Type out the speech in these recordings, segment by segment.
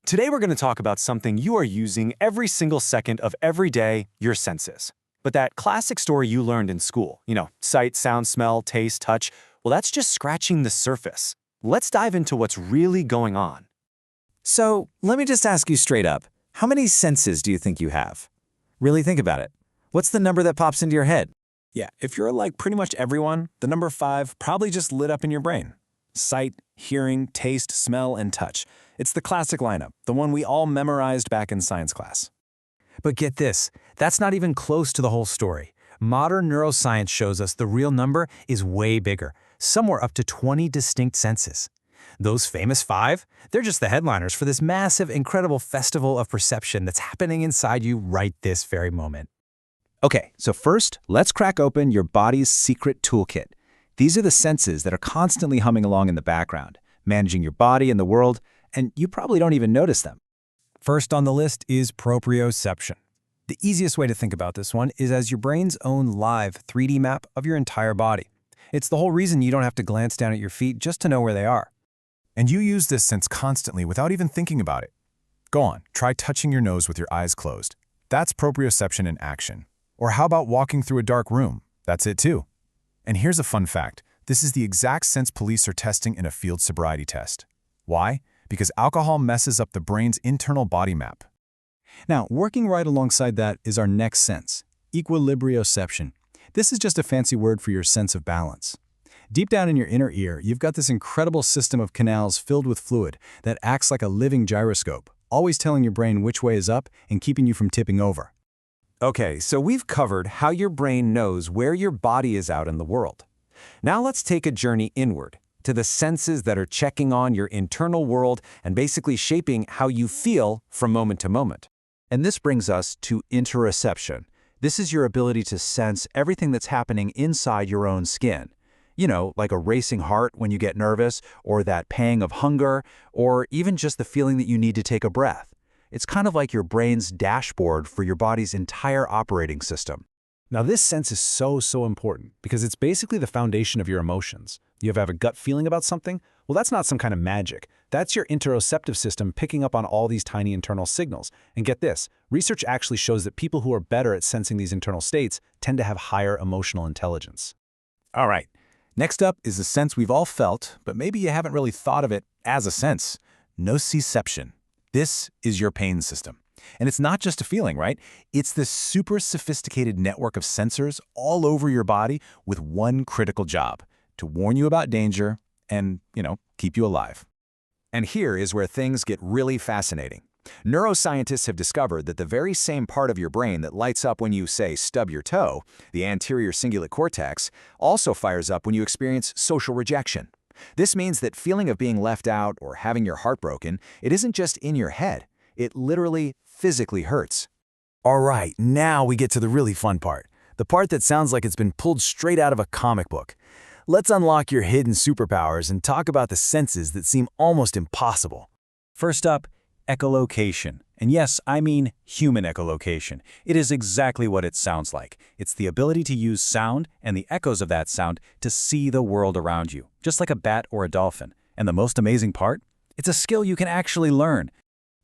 Today we're going to talk about something you are using every single second of every day, your senses. But that classic story you learned in school, sight, sound, smell, taste, touch, well, that's just scratching the surface. Let's dive into what's really going on. So, let me just ask you straight up, how many senses do you think you have? Really think about it. What's the number that pops into your head? Yeah, if you're like pretty much everyone, the number 5 probably just lit up in your brain. Sight, hearing, taste, smell, and touch. It's the classic lineup, the one we all memorized back in science class. But get this, that's not even close to the whole story. Modern neuroscience shows us the real number is way bigger, somewhere up to 20 distinct senses. Those famous 5, they're just the headliners for this massive, incredible festival of perception that's happening inside you right this very moment. Okay, so first, let's crack open your body's secret toolkit. These are the senses that are constantly humming along in the background, managing your body and the world, and you probably don't even notice them. First on the list is proprioception. The easiest way to think about this one is as your brain's own live 3D map of your entire body. It's the whole reason you don't have to glance down at your feet just to know where they are. And you use this sense constantly without even thinking about it. Go on, try touching your nose with your eyes closed. That's proprioception in action. Or how about walking through a dark room? That's it too. And here's a fun fact. This is the exact sense police are testing in a field sobriety test. Why? Because alcohol messes up the brain's internal body map. Now, working right alongside that is our next sense, equilibrioception. This is just a fancy word for your sense of balance. Deep down in your inner ear, you've got this incredible system of canals filled with fluid that acts like a living gyroscope, always telling your brain which way is up and keeping you from tipping over. Okay, so we've covered how your brain knows where your body is out in the world. Now let's take a journey inward to the senses that are checking on your internal world and basically shaping how you feel from moment to moment. And this brings us to interoception. This is your ability to sense everything that's happening inside your own skin. You know, like a racing heart when you get nervous, or that pang of hunger, or even just the feeling that you need to take a breath. It's kind of like your brain's dashboard for your body's entire operating system. Now this sense is so important because it's basically the foundation of your emotions. You have a gut feeling about something? Well, that's not some kind of magic. That's your interoceptive system picking up on all these tiny internal signals. And get this, research actually shows that people who are better at sensing these internal states tend to have higher emotional intelligence. All right, next up is a sense we've all felt, but maybe you haven't really thought of it as a sense. Nociception. This is your pain system. And it's not just a feeling, right? It's this super sophisticated network of sensors all over your body with one critical job: to warn you about danger and, keep you alive. And here is where things get really fascinating. Neuroscientists have discovered that the very same part of your brain that lights up when you, say, stub your toe, the anterior cingulate cortex, also fires up when you experience social rejection. This means that feeling of being left out or having your heart broken, it isn't just in your head. It literally, physically hurts. All right, now we get to the really fun part. The part that sounds like it's been pulled straight out of a comic book. Let's unlock your hidden superpowers and talk about the senses that seem almost impossible. First up, echolocation. And yes, I mean human echolocation. It is exactly what it sounds like. It's the ability to use sound and the echoes of that sound to see the world around you, just like a bat or a dolphin. And the most amazing part? It's a skill you can actually learn.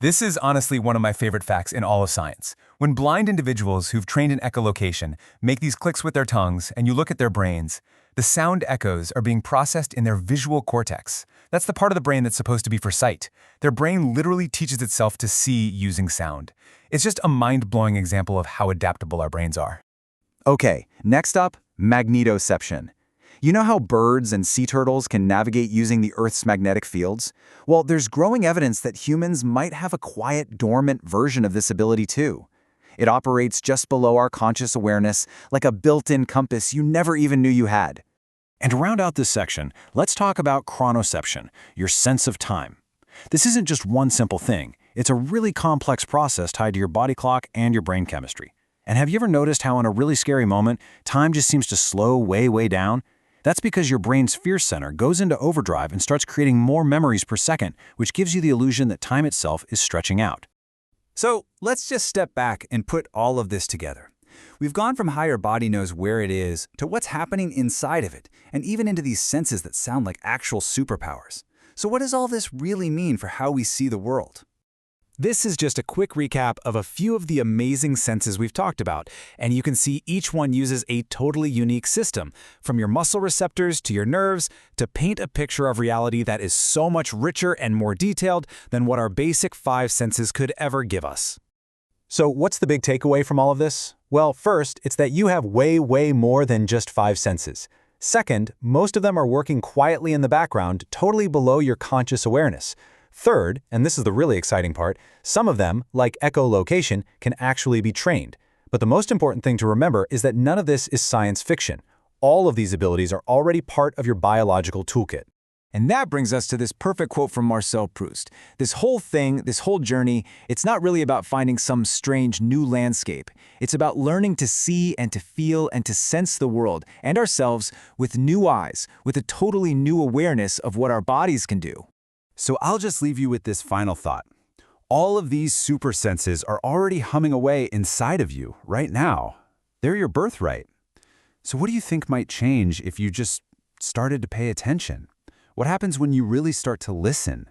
This is honestly one of my favorite facts in all of science. When blind individuals who've trained in echolocation make these clicks with their tongues and you look at their brains, the sound echoes are being processed in their visual cortex. That's the part of the brain that's supposed to be for sight. Their brain literally teaches itself to see using sound. It's just a mind-blowing example of how adaptable our brains are. Okay, next up, magnetoception. You know how birds and sea turtles can navigate using the Earth's magnetic fields? Well, there's growing evidence that humans might have a quiet, dormant version of this ability too. It operates just below our conscious awareness, like a built-in compass you never even knew you had. And to round out this section, let's talk about chronoception, your sense of time. This isn't just one simple thing. It's a really complex process tied to your body clock and your brain chemistry. And have you ever noticed how in a really scary moment, time just seems to slow way down? That's because your brain's fear center goes into overdrive and starts creating more memories per second, which gives you the illusion that time itself is stretching out. So let's just step back and put all of this together. We've gone from how your body knows where it is to what's happening inside of it, and even into these senses that sound like actual superpowers. So what does all this really mean for how we see the world? This is just a quick recap of a few of the amazing senses we've talked about, and you can see each one uses a totally unique system, from your muscle receptors to your nerves, to paint a picture of reality that is so much richer and more detailed than what our basic 5 senses could ever give us. So what's the big takeaway from all of this? Well, first, it's that you have way more than just 5 senses. Second, most of them are working quietly in the background, totally below your conscious awareness. Third, and this is the really exciting part, some of them, like echolocation, can actually be trained. But the most important thing to remember is that none of this is science fiction. All of these abilities are already part of your biological toolkit. And that brings us to this perfect quote from Marcel Proust. This whole thing, this whole journey, it's not really about finding some strange new landscape. It's about learning to see and to feel and to sense the world and ourselves with new eyes, with a totally new awareness of what our bodies can do. So I'll just leave you with this final thought. All of these super senses are already humming away inside of you right now. They're your birthright. So what do you think might change if you just started to pay attention? What happens when you really start to listen?